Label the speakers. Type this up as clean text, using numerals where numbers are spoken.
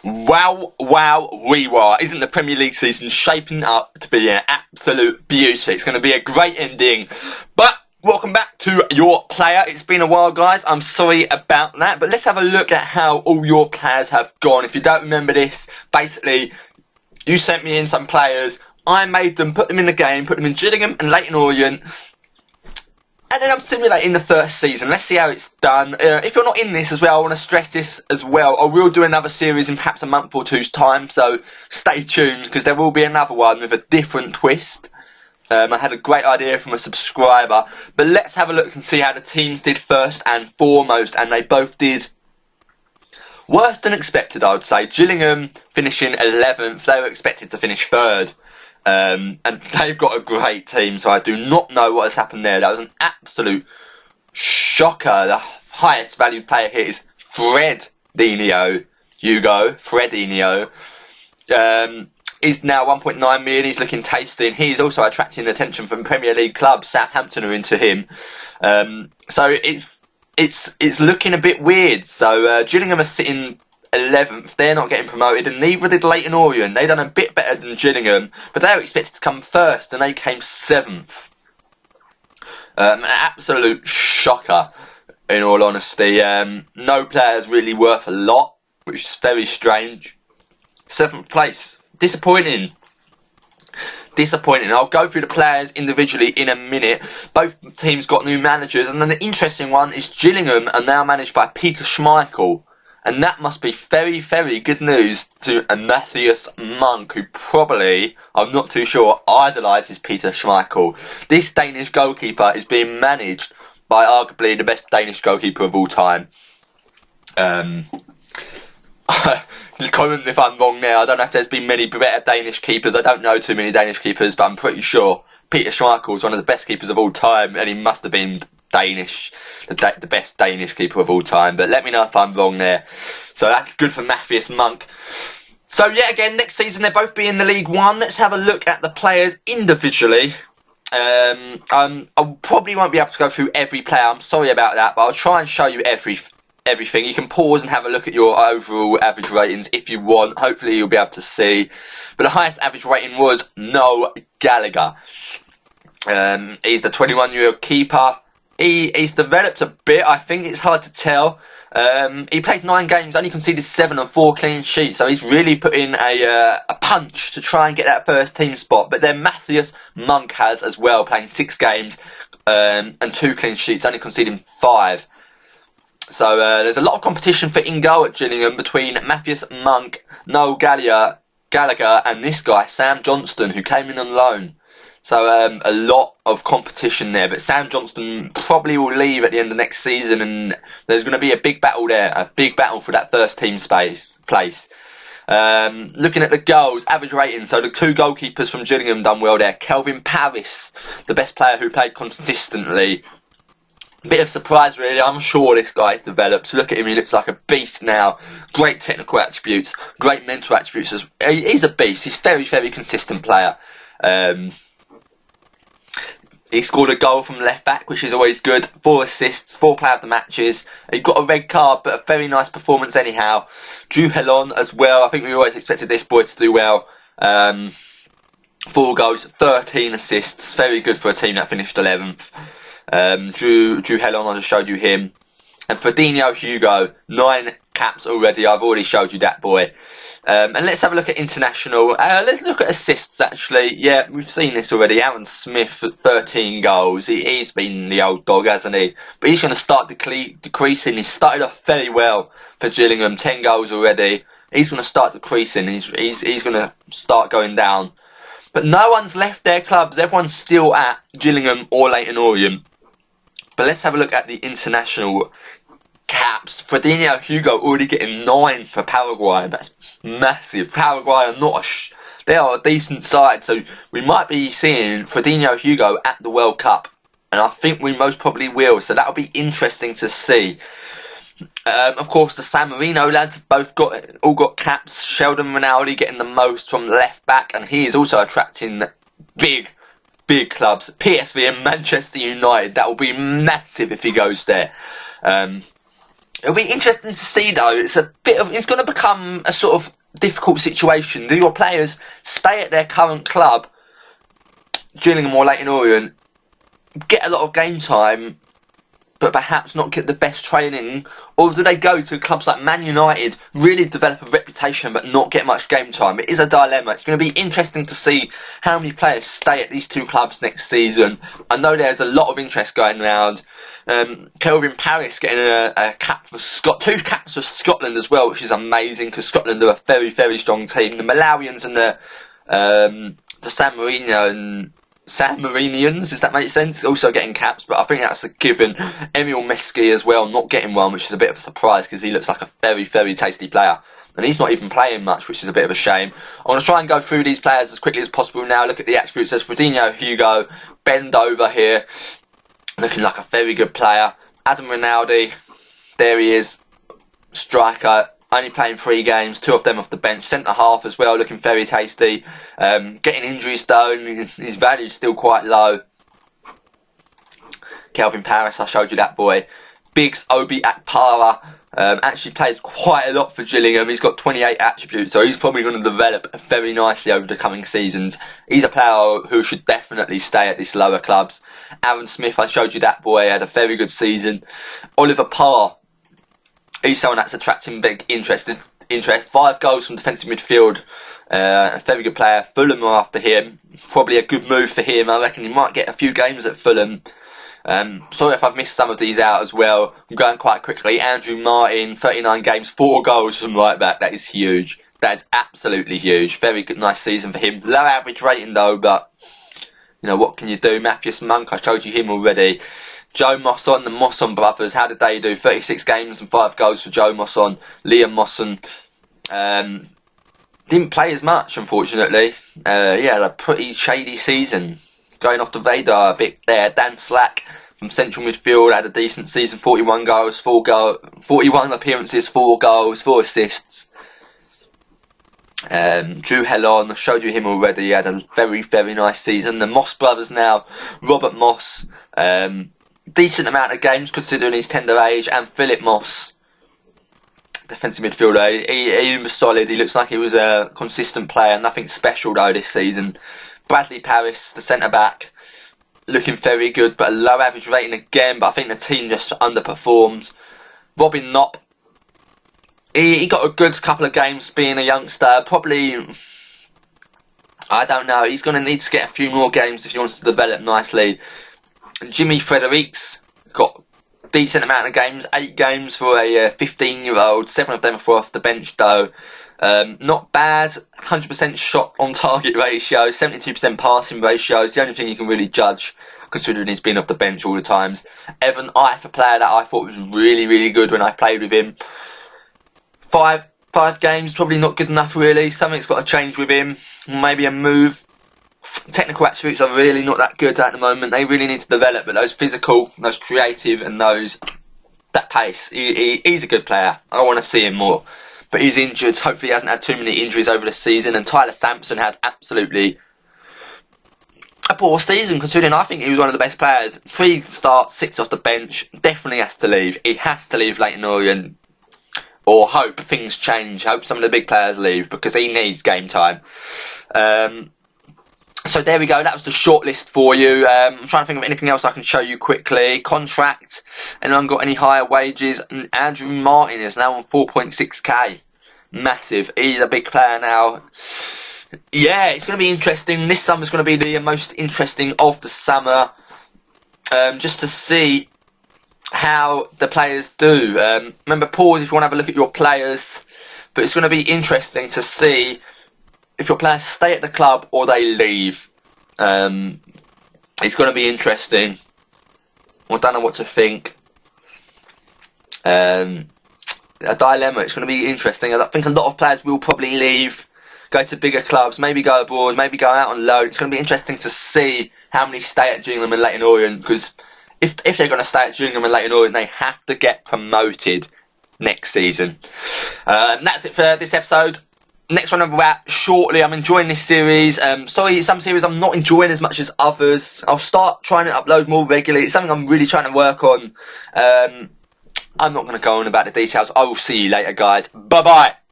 Speaker 1: Wow. Isn't the Premier League season shaping up to be an absolute beauty? It's going to be a great ending. But welcome back to your player. It's been a while, guys. I'm sorry about that. But let's have a look at how all your players have gone. If you don't remember this, basically, you sent me in some players. I made them, put them in the game, put them in Gillingham and Leyton Orient. And then I'm simulating the first season. Let's see how it's done. If you're not in this as well, I want to stress this as well. I will do another series in perhaps a month or two's time. So stay tuned, because there will be another one with a different twist. I had a great idea from a subscriber. But let's have a look and see how the teams did first and foremost. And they both did worse than expected, I would say. Gillingham finishing 11th. They were expected to finish 3rd. And they've got a great team, so I do not know what has happened there. That was an absolute shocker. The highest valued player here is Fredinho. He's now 1.9 million. He's looking tasty, and he's also attracting attention from Premier League clubs. Southampton are into him. So it's looking a bit weird. So Gillingham are sitting 11th, they're not getting promoted, and neither did Leyton Orient. They done a bit better than Gillingham, but they were expected to come 1st, and they came 7th. An absolute shocker, in all honesty. No players really worth a lot, which is very strange. 7th place, disappointing. I'll go through the players individually in a minute. Both teams got new managers, and then the interesting one is Gillingham are now managed by Peter Schmeichel. And that must be very, very good news to Matthias Monk, who probably, I'm not too sure, idolises Peter Schmeichel. This Danish goalkeeper is being managed by arguably the best Danish goalkeeper of all time. Comment if I'm wrong there. I don't know if there's been many better Danish keepers. I don't know too many Danish keepers, but I'm pretty sure Peter Schmeichel is one of the best keepers of all time, and he must have been Danish, the best Danish keeper of all time. But let me know if I'm wrong there. So that's good for Matthias Monk. So yeah, again, next season they'll both be in the League One. Let's have a look at the players individually. I probably won't be able to go through every player. I'm sorry about that, but I'll try and show you everything. You can pause and have a look at your overall average ratings if you want. Hopefully you'll be able to see. But the highest average rating was Noel Gallagher. He's the 21-year-old keeper. He's developed a bit. I think it's hard to tell. He played 9 games, only conceded 7 and 4 clean sheets. So he's really put in a punch to try and get that first team spot. But then Matthias Monk has as well, playing 6 games and 2 clean sheets, only conceding 5. So there's a lot of competition for in goal at Gillingham between Matthias Monk, Noel Gallagher, and this guy, Sam Johnston, who came in on loan. So a lot of competition there, but Sam Johnston probably will leave at the end of next season, and there's going to be a big battle there, a big battle for that first team place. Looking at the goals, average rating, so the 2 goalkeepers from Gillingham done well there. Kelvin Paris, the best player who played consistently. Bit of surprise really, I'm sure this guy's developed. Look at him, he looks like a beast now. Great technical attributes, great mental attributes. He's a beast, he's a very, very consistent player. He scored a goal from left back, which is always good. 4 assists, 4 player of the matches. He got a red card, but a very nice performance anyhow. Drew Hellon as well. I think we always expected this boy to do well. 4 goals, 13 assists. Very good for a team that finished 11th. Drew Hellon, I just showed you him. And Fredinho Hugo, 9 caps already. I've already showed you that boy. And let's have a look at international. Let's look at assists, actually. Yeah, we've seen this already. Aaron Smith at 13 goals. He's been the old dog, hasn't he? But he's going to start decreasing. He started off very well for Gillingham. 10 goals already. He's going to start decreasing. He's going to start going down. But no one's left their clubs. Everyone's still at Gillingham or Leyton Orient. But let's have a look at the international caps. Fredinho Hugo already getting 9 for Paraguay. That's massive. Paraguay are they are a decent side, so we might be seeing Fredinho Hugo at the World Cup, and I think we most probably will. So that'll be interesting to see. Of course, the San Marino lads have all got caps. Sheldon Ronaldo getting the most from left back, and he is also attracting big clubs. PSV and Manchester United. That will be massive if he goes there. It'll be interesting to see though. It's going to become a sort of difficult situation. Do your players stay at their current club, Gillingham or Leyton Orient, get a lot of game time, but perhaps not get the best training, or do they go to clubs like Man United, really develop a reputation but not get much game time? It is a dilemma. It's going to be interesting to see how many players stay at these two clubs next season. I know there's a lot of interest going around. Kelvin Paris getting a cap for two caps for Scotland as well, which is amazing because Scotland are a very, very strong team. The Malawians and the San Marinians, does that make sense? Also getting caps, but I think that's a given. Emil Meski as well, not getting one, which is a bit of a surprise because he looks like a very, very tasty player. And he's not even playing much, which is a bit of a shame. I want to try and go through these players as quickly as possible now. Look at the attributes. There's Fredinho Hugo, bend over here, looking like a very good player. Adam Rinaldi, there he is, striker. Only playing 3 games, 2 of them off the bench. Centre half as well, looking very tasty. Getting injuries though, his value's still quite low. Kelvin Paris, I showed you that boy. Biggs Obi Akpara, actually played quite a lot for Gillingham. He's got 28 attributes, so he's probably going to develop very nicely over the coming seasons. He's a player who should definitely stay at these lower clubs. Aaron Smith, I showed you that boy, had a very good season. Oliver Parr, he's someone that's attracting big interest. 5 goals from defensive midfield. A very good player. Fulham are after him. Probably a good move for him. I reckon he might get a few games at Fulham. Sorry if I've missed some of these out as well. I'm going quite quickly. Andrew Martin, 39 games, 4 goals from right back. That is huge. That is absolutely huge. Very good, nice season for him. Low average rating though, but you know, what can you do? Matthias Monk, I showed you him already. Joe Mosson, the Mosson brothers, how did they do? 36 games and 5 goals for Joe Mosson. Liam Mosson didn't play as much, unfortunately. He had a pretty shady season. Going off the radar a bit there. Dan Slack from central midfield had a decent season. 41 goals, 41 appearances, 4 goals, 4 assists. Drew Hellon, I showed you him already. He had a very, very nice season. The Moss brothers now. Robert Moss. Decent amount of games considering his tender age, and Philip Moss, defensive midfielder. He was solid. He looks like he was a consistent player. Nothing special though this season. Bradley Paris, the centre back, looking very good, but a low average rating again. But I think the team just underperformed. Robin Knopp, he got a good couple of games being a youngster. Probably, I don't know. He's going to need to get a few more games if he wants to develop nicely. Jimmy Fredericks got a decent amount of games, 8 games for a 15-year-old, 7 of them are off the bench though. Not bad, 100% shot on target ratio, 72% passing ratio is the only thing you can really judge considering he's been off the bench all the times. Evan Ife, a player that I thought was really, really good when I played with him. 5 games, probably not good enough really, something's got to change with him, maybe a move. Technical attributes are really not that good at the moment. They really need to develop, but those physical, those creative, and that pace, he's a good player. I want to see him more, but he's injured. Hopefully he hasn't had too many injuries over the season. And Tyler Sampson had absolutely a poor season considering I think he was one of the best players. 3 starts, 6 off the bench. Definitely has to leave. He has to leave Leyton Orient, or hope things change. Hope some of the big players leave because he needs game time. So there we go, that was the short list for you. I'm trying to think of anything else I can show you quickly. Contract, anyone got any higher wages? And Andrew Martin is now on 4.6k. Massive, he's a big player now. Yeah, it's going to be interesting. This summer's going to be the most interesting of the summer. Just to see how the players do. Remember, pause if you want to have a look at your players. But it's going to be interesting to see if your players stay at the club or they leave. It's going to be interesting. I don't know what to think. A dilemma. It's going to be interesting. I think a lot of players will probably leave, go to bigger clubs, maybe go abroad, maybe go out on loan. It's going to be interesting to see how many stay at Gillingham and Leyton Orient, because if they're going to stay at Gillingham and Leyton Orient, they have to get promoted next season. That's it for this episode. Next one I'll be back shortly. I'm enjoying this series. Sorry, some series I'm not enjoying as much as others. I'll start trying to upload more regularly. It's something I'm really trying to work on. I'm not going to go on about the details. I will see you later, guys. Bye-bye.